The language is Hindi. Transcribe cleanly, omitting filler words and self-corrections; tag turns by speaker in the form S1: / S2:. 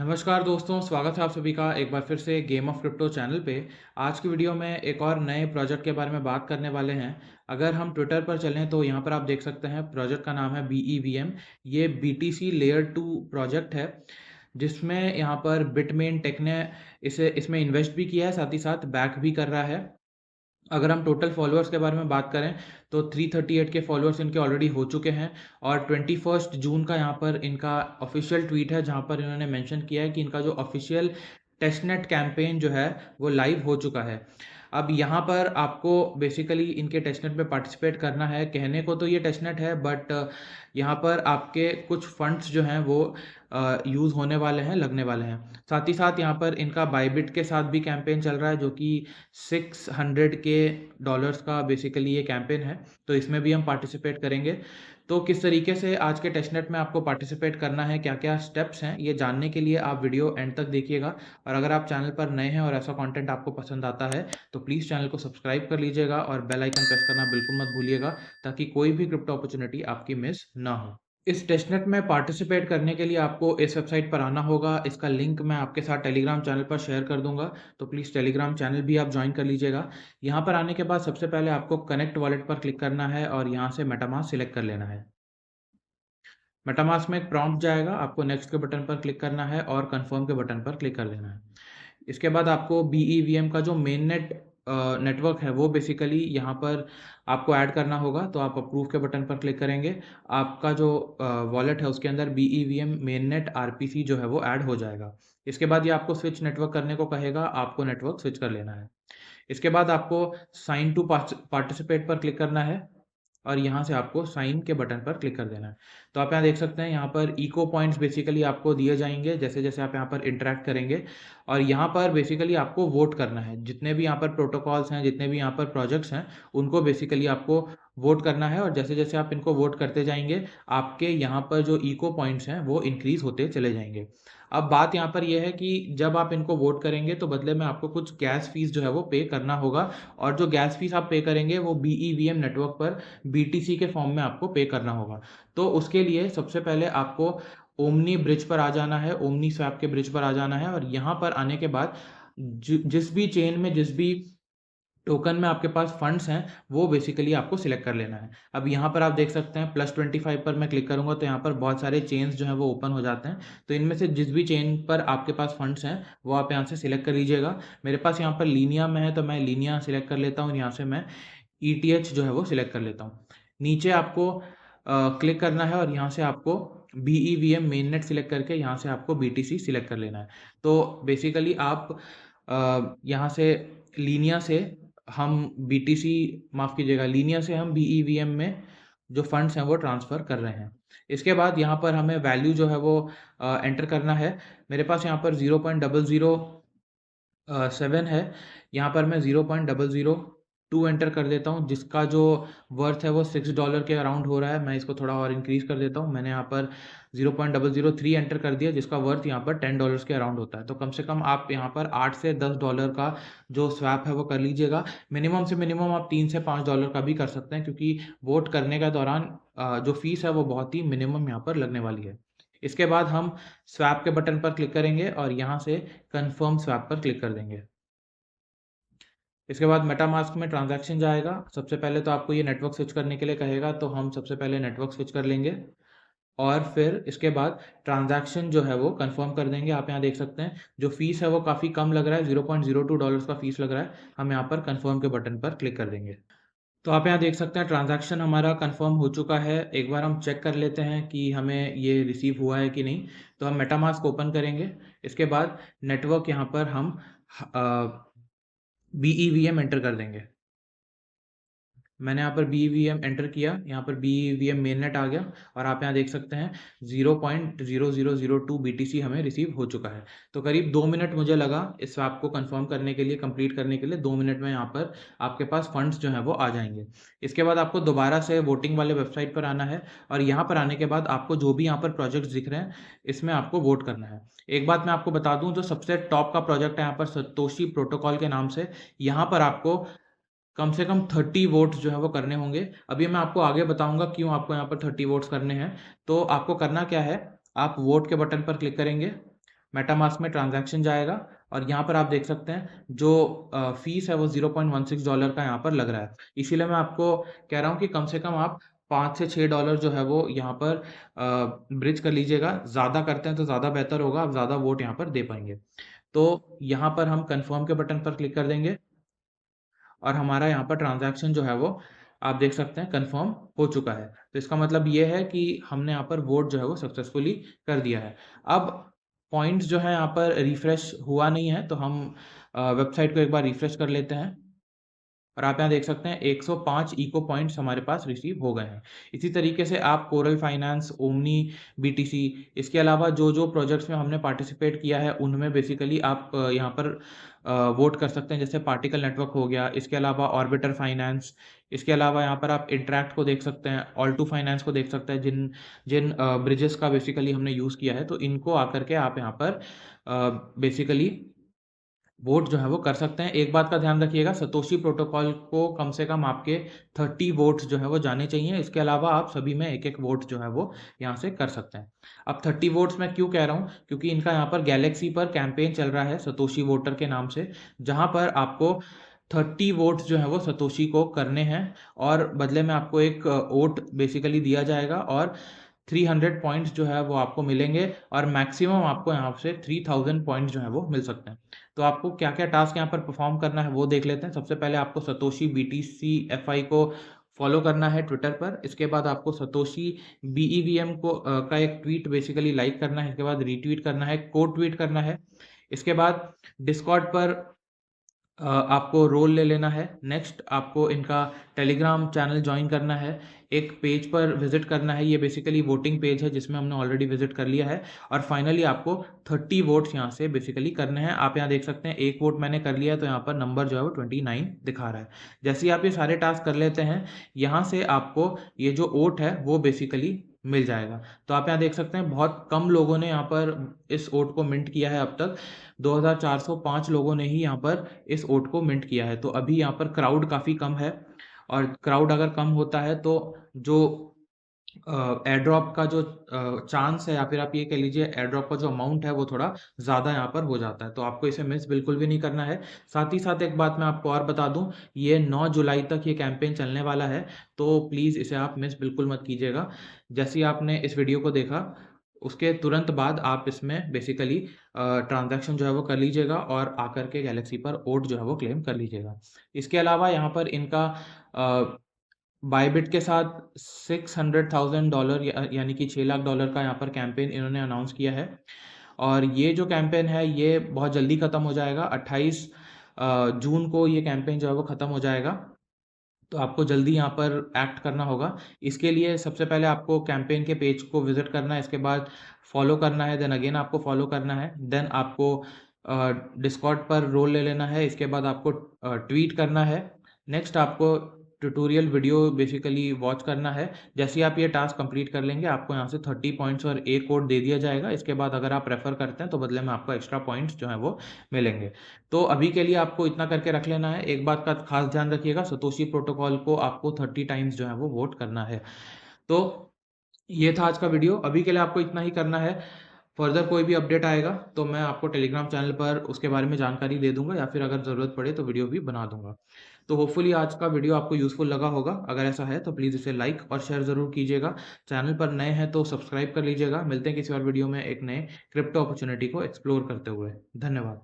S1: नमस्कार दोस्तों, स्वागत है आप सभी का एक बार फिर से गेम ऑफ क्रिप्टो चैनल पे। आज की वीडियो में एक और नए प्रोजेक्ट के बारे में बात करने वाले हैं। अगर हम ट्विटर पर चलें तो यहाँ पर आप देख सकते हैं प्रोजेक्ट का नाम है BEVM। ये BTC लेयर 2 प्रोजेक्ट है, जिसमें यहाँ पर बिटमेन टेक ने इसे इसमें इन्वेस्ट भी किया है, साथ ही साथ बैक भी कर रहा है। अगर हम टोटल फॉलोअर्स के बारे में बात करें तो 338 के फॉलोअर्स इनके ऑलरेडी हो चुके हैं और 21 जून का यहाँ पर इनका ऑफिशियल ट्वीट है, जहाँ पर इन्होंने मेंशन किया है कि इनका जो ऑफिशियल टेस्टनेट कैंपेन जो है वो लाइव हो चुका है। अब यहाँ पर आपको बेसिकली इनके टेस्टनेट में पार्टिसिपेट करना है। कहने को तो ये टेस्टनेट है, बट यहाँ पर आपके कुछ फंड्स जो हैं वो यूज़ होने वाले हैं, लगने वाले हैं। साथ ही साथ यहाँ पर इनका बायबिट के साथ भी कैंपेन चल रहा है, जो कि 600 के डॉलर्स का बेसिकली ये कैंपेन है, तो इसमें भी हम पार्टिसिपेट करेंगे। तो किस तरीके से आज के टेस्टनेट में आपको पार्टिसिपेट करना है, क्या-क्या स्टेप्स हैं, ये जानने के लिए आप वीडियो एंड तक देखिएगा। और अगर आप चैनल पर नए हैं और ऐसा कंटेंट आपको पसंद आता है, तो प्लीज़ चैनल को सब्सक्राइब कर लीजिएगा और बेल आइकन प्रेस करना बिल्कुल मत भूलिएगा, ताकि कोई भी क्रिप्टो अपॉर्चुनिटी आपकी मिस ना हो। इस टेस्टनेट में पार्टिसिपेट करने के लिए आपको इस वेबसाइट पर आना होगा। इसका लिंक मैं आपके साथ टेलीग्राम चैनल पर शेयर कर दूँगा, तो प्लीज़ टेलीग्राम चैनल भी आप जॉइन कर लीजिएगा। यहाँ पर आने के बाद सबसे पहले आपको कनेक्ट वॉलेट पर क्लिक करना है और यहाँ से मेटामास्क सिलेक्ट कर लेना है। मेटामास्क में एक प्रॉम्प्ट जाएगा, आपको नेक्स्ट के बटन पर क्लिक करना है और कन्फर्म के बटन पर क्लिक कर देना है। इसके बाद आपको BEVM का जो मेननेट नेटवर्क है वो बेसिकली यहाँ पर आपको ऐड करना होगा, तो आप अप्रूव के बटन पर क्लिक करेंगे। आपका जो वॉलेट है उसके अंदर BEVM मेननेट RPC जो है वो ऐड हो जाएगा। इसके बाद ये आपको स्विच नेटवर्क करने को कहेगा, आपको नेटवर्क स्विच कर लेना है। इसके बाद आपको साइन टू पार्टिसिपेट पर क्लिक करना है और यहाँ से आपको साइन के बटन पर क्लिक कर देना है। तो आप यहाँ देख सकते हैं, यहाँ पर इको पॉइंट्स बेसिकली आपको दिए जाएँगे जैसे-जैसे आप यहाँ पर इंटरैक्ट करेंगे, और यहाँ पर बेसिकली आपको वोट करना है। जितने भी यहाँ पर प्रोटोकॉल्स हैं, जितने भी यहाँ पर प्रोजेक्ट्स हैं, उनको बेसिकली आपको वोट करना है, और जैसे-जैसे आप इनको वोट करते जाएँगे, आपके यहाँ पर जो इको पॉइंट्स हैं, वो इंक्रीज़ होते चले जाएँगे। अब बात यहाँ पर ये है कि जब आप इनको वोट करेंगे, तो बदले में आपको कुछ गैस फ़ीस जो है वो पे करना होगा, और जो गैस फ़ीस आप पे करेंगे, वो BEVM नेटवर्क पर BTC के फॉर्म में आपको पे करना होगा। तो उसके लिए सबसे पहले आपको ओमनी ब्रिज पर आ जाना है, ओमनी स्वैप के ब्रिज पर आ जाना है, और यहाँ पर आने के बाद जिस भी चेन में, जिस भी टोकन में आपके पास फंड्स हैं, वो बेसिकली आपको सिलेक्ट कर लेना है। अब यहाँ पर आप देख सकते हैं +25 पर मैं क्लिक करूँगा तो यहाँ पर बहुत सारे चेन्स जो हैं वो ओपन हो जाते हैं। तो इनमें से जिस भी चेन पर आपके पास फंड्स हैं, वो आप यहाँ से सिलेक्ट कर लीजिएगा। मेरे पास यहाँ पर लीनिया में है, तो मैं लीनिया सिलेक्ट कर लेता हूँ, यहाँ से मैं ETH जो है वो सिलेक्ट कर लेता हूँ। नीचे आपको क्लिक करना है और यहाँ से आपको BEVM मेननेट सिलेक्ट करके यहाँ से आपको BTC सिलेक्ट कर लेना है। तो बेसिकली आप यहाँ से लीनिया से हम BTC, माफ़ कीजिएगा, लीनिया से हम BEVM में जो फंड्स हैं वो ट्रांसफ़र कर रहे हैं। इसके बाद यहाँ पर हमें वैल्यू जो है वो एंटर करना है। मेरे पास यहाँ पर 0.007 है। यहाँ पर मैं 0.002 एंटर कर देता हूँ, जिसका जो वर्थ है वो $6 के अराउंड हो रहा है। मैं इसको थोड़ा और इंक्रीज़ कर देता हूँ। मैंने यहाँ पर 0.003 एंटर कर दिया, जिसका वर्थ यहाँ पर $10 के अराउंड होता है। तो कम से कम आप यहाँ पर $8 से $10 का जो स्वैप है वो कर लीजिएगा। मिनिमम से मिनिमम आप $3 से $5 का भी कर सकते हैं, क्योंकि वोट करने के दौरान जो फ़ीस है वो बहुत ही मिनिमम यहाँ पर लगने वाली है। इसके बाद हम स्वैप के बटन पर क्लिक करेंगे और यहाँ से कन्फर्म स्वैप पर क्लिक कर देंगे। इसके बाद मेटामास्क में ट्रांज़ैक्शन जाएगा। सबसे पहले तो आपको ये नेटवर्क स्विच करने के लिए कहेगा, तो हम सबसे पहले नेटवर्क स्विच कर लेंगे और फिर इसके बाद ट्रांज़ैक्शन जो है वो कन्फर्म कर देंगे। आप यहाँ देख सकते हैं, जो फ़ीस है वो काफ़ी कम लग रहा है, $0.02 का फ़ीस लग रहा है। हम यहाँ पर कन्फर्म के बटन पर क्लिक कर देंगे। तो आप यहाँ देख सकते हैं ट्रांज़ैक्शन हमारा कन्फर्म हो चुका है। एक बार हम चेक कर लेते हैं कि हमें ये रिसीव हुआ है कि नहीं। तो हम मेटामास्क ओपन करेंगे। इसके बाद नेटवर्क यहाँ पर हम BEVM एंटर कर देंगे। मैंने यहाँ पर BEVM एंटर किया, यहाँ पर BEVM मेननेट आ गया और आप यहाँ देख सकते हैं 0.0002 BTC हमें रिसीव हो चुका है। तो करीब 2 मिनट मुझे लगा इस स्वैप को कंफर्म करने के लिए, कंप्लीट करने के लिए। 2 मिनट में यहाँ पर आपके पास फंड्स जो हैं वो आ जाएँगे। इसके बाद आपको दोबारा से वोटिंग वाले वेबसाइट पर आना है और यहाँ पर आने के बाद आपको जो भी यहाँ पर प्रोजेक्ट्स दिख रहे हैं, इसमें आपको वोट करना है। एक बात मैं आपको बता दूँ, जो सबसे टॉप का प्रोजेक्ट है यहाँ पर सतोशी प्रोटोकॉल के नाम से, यहाँ पर आपको कम से कम 30 वोट्स जो है वो करने होंगे। अभी मैं आपको आगे बताऊँगा क्यों आपको यहाँ पर 30 वोट्स करने हैं। तो आपको करना क्या है, आप वोट के बटन पर क्लिक करेंगे मेटामास्क में ट्रांजैक्शन जाएगा और यहाँ पर आप देख सकते हैं जो फीस है वो $0.16 का यहाँ पर लग रहा है। इसीलिए मैं आपको कह रहा हूँ कि कम से कम आप $5 से $6 जो है वो यहाँ पर ब्रिज कर लीजिएगा। ज़्यादा करते हैं तो ज़्यादा बेहतर होगा, आप ज़्यादा वोट यहाँ पर दे पाएँगे। तो यहाँ पर हम कन्फर्म के बटन पर क्लिक कर देंगे और हमारा यहाँ पर ट्रांज़ैक्शन जो है वो आप देख सकते हैं कन्फर्म हो चुका है। तो इसका मतलब ये है कि हमने यहाँ पर वोट जो है वो सक्सेसफुली कर दिया है। अब पॉइंट्स जो है यहाँ पर रिफ्रेश हुआ नहीं है, तो हम वेबसाइट को एक बार रिफ्रेश कर लेते हैं। और आप यहाँ देख सकते हैं 105 इको पॉइंट्स हमारे पास रिसीव हो गए हैं। इसी तरीके से आप कोरल फाइनेंस, ओमनी, बीटीसी, इसके अलावा जो प्रोजेक्ट्स में हमने पार्टिसिपेट किया है उनमें बेसिकली आप यहाँ पर वोट कर सकते हैं। जैसे पार्टिकल नेटवर्क हो गया, इसके अलावा ऑर्बिटर फाइनेंस, इसके अलावा यहाँ पर आप इंटरैक्ट को देख सकते हैं, ऑल्टो फाइनेंस को देख सकते हैं, जिन जिन ब्रिजेस का बेसिकली हमने यूज़ किया है, तो इनको आकर के आप यहाँ पर बेसिकली वोट जो है वो कर सकते हैं। एक बात का ध्यान रखिएगा, सतोशी प्रोटोकॉल को कम से कम आपके 30 वोट्स जो है वो जाने चाहिए। इसके अलावा आप सभी में एक-एक वोट जो है वो यहाँ से कर सकते हैं। अब 30 वोट्स मैं क्यों कह रहा हूँ? क्योंकि इनका यहाँ पर गैलेक्सी पर कैंपेन चल रहा है सतोशी वोटर के नाम से, जहाँ पर आपको 30 वोट्स जो है वो सतोशी को करने हैं और बदले में आपको एक वोट बेसिकली दिया जाएगा और 300 पॉइंट्स जो है वो आपको मिलेंगे और मैक्सिमम आपको यहाँ से 3000 पॉइंट्स जो है वो मिल सकते हैं। तो आपको क्या-क्या टास्क यहाँ पर परफॉर्म करना है वो देख लेते हैं। सबसे पहले आपको सतोशी बीटीसी एफआई को फॉलो करना है ट्विटर पर। इसके बाद आपको सतोशी बीईवीएम को का एक ट्वीट बेसिकली लाइक करना है। इसके बाद रीट्वीट करना है, कोट ट्वीट करना है। इसके बाद डिस्कॉर्ड पर आपको रोल ले लेना है। नेक्स्ट आपको इनका टेलीग्राम चैनल जॉइन करना है। एक पेज पर विज़िट करना है, ये बेसिकली वोटिंग पेज है जिसमें हमने ऑलरेडी विज़िट कर लिया है और फाइनली आपको 30 वोट्स यहाँ से बेसिकली करने हैं। आप यहाँ देख सकते हैं 1 वोट मैंने कर लिया है तो यहाँ पर नंबर जो है वो 29 दिखा रहा है। जैसे ही आप ये सारे टास्क कर लेते हैं, यहाँ से आपको ये जो वोट है वो बेसिकली मिल जाएगा। तो आप यहाँ देख सकते हैं बहुत कम लोगों ने यहाँ पर इस वोट को मिंट किया है अब तक। 2405 लोगों ने ही यहाँ पर इस वोट को मिंट किया है। तो अभी यहाँ पर क्राउड काफ़ी कम है और क्राउड अगर कम होता है तो जो एयर ड्रॉप का जो चांस है या फिर आप ये कह लीजिए एयर ड्रॉप का जो अमाउंट है वो थोड़ा ज़्यादा यहाँ पर हो जाता है। तो आपको इसे मिस बिल्कुल भी नहीं करना है। साथ ही साथ एक बात मैं आपको और बता दूँ, ये 9 जुलाई तक ये कैंपेन चलने वाला है, तो प्लीज़ इसे आप मिस बिल्कुल मत कीजिएगा। जैसे ही आपने इस वीडियो को देखा, उसके तुरंत बाद आप इसमें बेसिकली ट्रांज़ैक्शन जो है वो कर लीजिएगा और आकर के गैलेक्सी पर वोट जो है वो क्लेम कर लीजिएगा। इसके अलावा यहाँ पर इनका बायबिट के साथ $600,000 यानी कि $6 लाख का यहाँ पर कैंपेन इन्होंने अनाउंस किया है और ये जो कैंपेन है ये बहुत जल्दी ख़त्म हो जाएगा। 28 जून को ये कैंपेन जो है वो ख़त्म हो जाएगा। तो आपको जल्दी यहाँ पर एक्ट करना होगा। इसके लिए सबसे पहले आपको कैंपेन के पेज को विज़िट करना है, इसके बाद फॉलो करना है, देन अगेन आपको फॉलो करना है, देन आपको डिस्कॉर्ड पर रोल ले लेना है, इसके बाद आपको ट्वीट करना है। नेक्स्ट आपको ट्यूटोरियल वीडियो बेसिकली वॉच करना है। जैसे ही आप ये टास्क कंप्लीट कर लेंगे, आपको यहाँ से 30 पॉइंट्स और एक कोड दे दिया जाएगा। इसके बाद अगर आप रेफ़र करते हैं, तो बदले में आपको एक्स्ट्रा पॉइंट्स जो हैं वो मिलेंगे। तो अभी के लिए आपको इतना करके रख लेना है। एक बात का खास ध्यान रखिएगा, सतोशी प्रोटोकॉल को आपको 30 टाइम्स जो है वो वोट करना है। तो ये था आज का वीडियो। अभी के लिए आपको इतना ही करना है। फर्दर कोई भी अपडेट आएगा तो मैं आपको टेलीग्राम चैनल पर उसके बारे में जानकारी दे दूँगा या फिर अगर ज़रूरत पड़े तो वीडियो भी बना दूँगा। तो होपफुली आज का वीडियो आपको यूज़फुल लगा होगा। अगर ऐसा है तो प्लीज़ इसे लाइक और शेयर ज़रूर कीजिएगा। चैनल पर नए हैं तो सब्सक्राइब कर लीजिएगा। मिलते हैं किसी और वीडियो में एक नए क्रिप्टो अपॉर्च्युनिटी को एक्सप्लोर करते हुए। धन्यवाद।